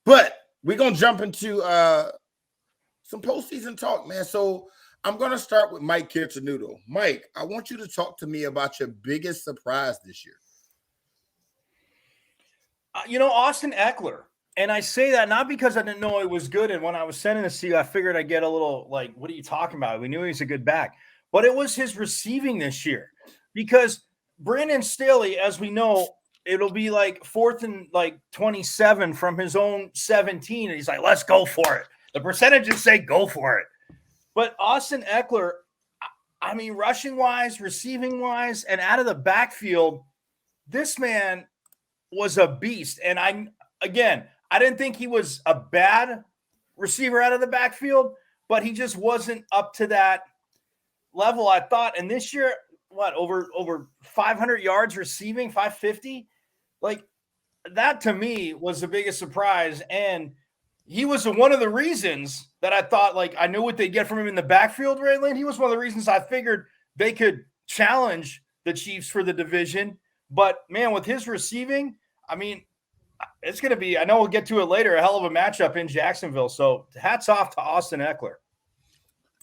But we're gonna jump into some postseason talk, man. So I'm gonna start with Mike Kirtanudo. Mike, I want you to talk to me about your biggest surprise this year. Austin Eckler. And I say that not because I didn't know it was good. And when I was sending this to you, I figured I'd get a little like, what are you talking about? We knew he was a good back. But it was his receiving this year. Because Brandon Staley, as we know, it'll be like 4th and like 27 from his own 17. And he's like, let's go for it. The percentages say go for it. But Austin Eckler, I mean, rushing wise, receiving wise, and out of the backfield, this man was a beast. And I didn't think he was a bad receiver out of the backfield, but he just wasn't up to that level, I thought. And this year, over 500 yards receiving, 550? Like, that to me was the biggest surprise. And he was one of the reasons that I thought, like, I knew what they'd get from him in the backfield, Raylan. He was one of the reasons I figured they could challenge the Chiefs for the division. But, man, with his receiving, I mean, it's going to be, I know we'll get to it later, a hell of a matchup in Jacksonville. So hats off to Austin Eckler.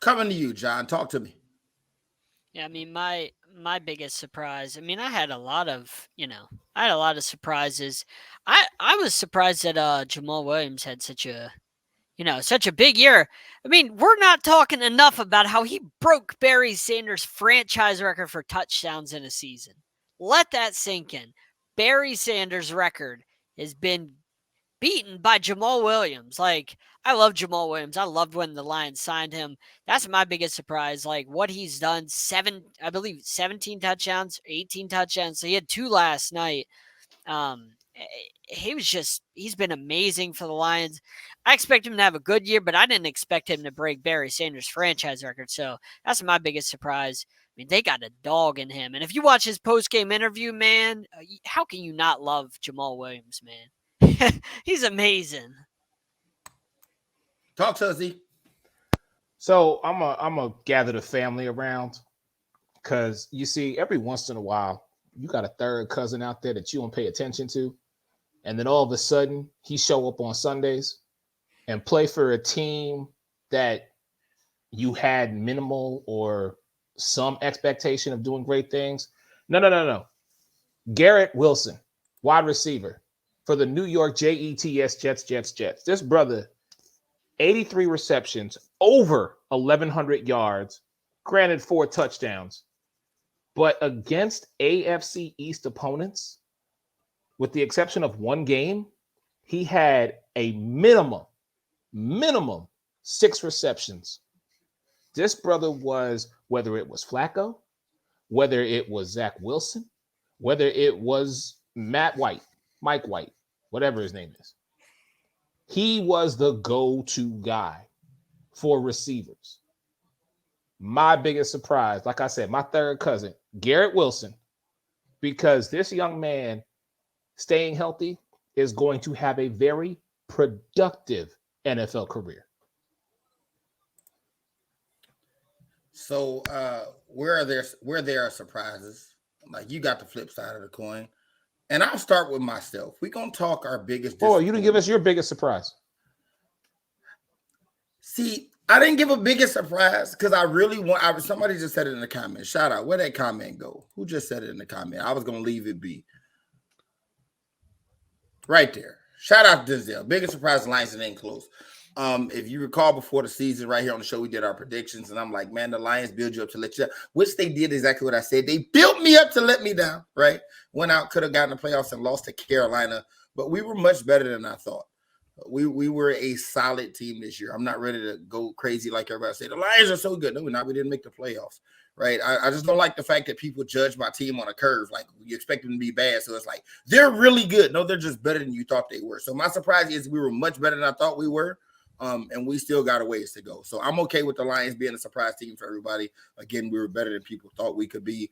Coming to you, John. Talk to me. Yeah, I mean, my biggest surprise. I mean, I had a lot of surprises. I was surprised that Jamal Williams had such a big year. I mean, we're not talking enough about how he broke Barry Sanders' franchise record for touchdowns in a season. Let that sink in. Barry Sanders' record has been beaten by Jamal Williams. Like, I love Jamal Williams. I loved when the Lions signed him. That's my biggest surprise. Like, what he's done, 17 touchdowns, 18 touchdowns. So he had 2 last night. He's been amazing for the Lions. I expect him to have a good year, but I didn't expect him to break Barry Sanders' franchise record. So that's my biggest surprise. I mean, they got a dog in him. And if you watch his post-game interview, man, how can you not love Jamal Williams, man? He's amazing. Talk to us, Z. So I'm a gather the family around, because you see, every once in a while, you got a third cousin out there that you don't pay attention to, and then all of a sudden he show up on Sundays and play for a team that you had minimal or some expectation of doing great things. No. Garrett Wilson, wide receiver for the New York Jets. This brother, 83 receptions, over 1,100 yards, granted 4 touchdowns. But against AFC East opponents, with the exception of one game, he had a minimum 6 receptions. This brother was, whether it was Flacco, whether it was Zach Wilson, whether it was Mike White, whatever his name is, he was the go-to guy for receivers. My biggest surprise, like I said, my third cousin, Garrett Wilson, because this young man staying healthy is going to have a very productive NFL career. So where there are surprises, like, you got the flip side of the coin. And I'll start with myself. We're gonna talk our biggest. Oh, you didn't give us your biggest surprise. See, I didn't give a biggest surprise because I really want. Somebody just said it in the comments. Shout out. Where'd that comment go? Who just said it in the comment? I was gonna leave it be. Right there. Shout out to Denzel. Biggest surprise, Lions ain't close. If you recall, before the season, right here on the show, we did our predictions, and I'm like, man, the Lions build you up to let you down, which they did exactly what I said. They built me up to let me down, right? Went out, could have gotten the playoffs and lost to Carolina, but we were much better than I thought. We were a solid team this year. I'm not ready to go crazy like everybody said. The Lions are so good. No, we're not. We didn't make the playoffs, right? I just don't like the fact that people judge my team on a curve. Like, you expect them to be bad, so it's like, they're really good. No, they're just better than you thought they were. So my surprise is we were much better than I thought we were. And we still got a ways to go. So I'm okay with the Lions being a surprise team for everybody. Again, we were better than people thought we could be.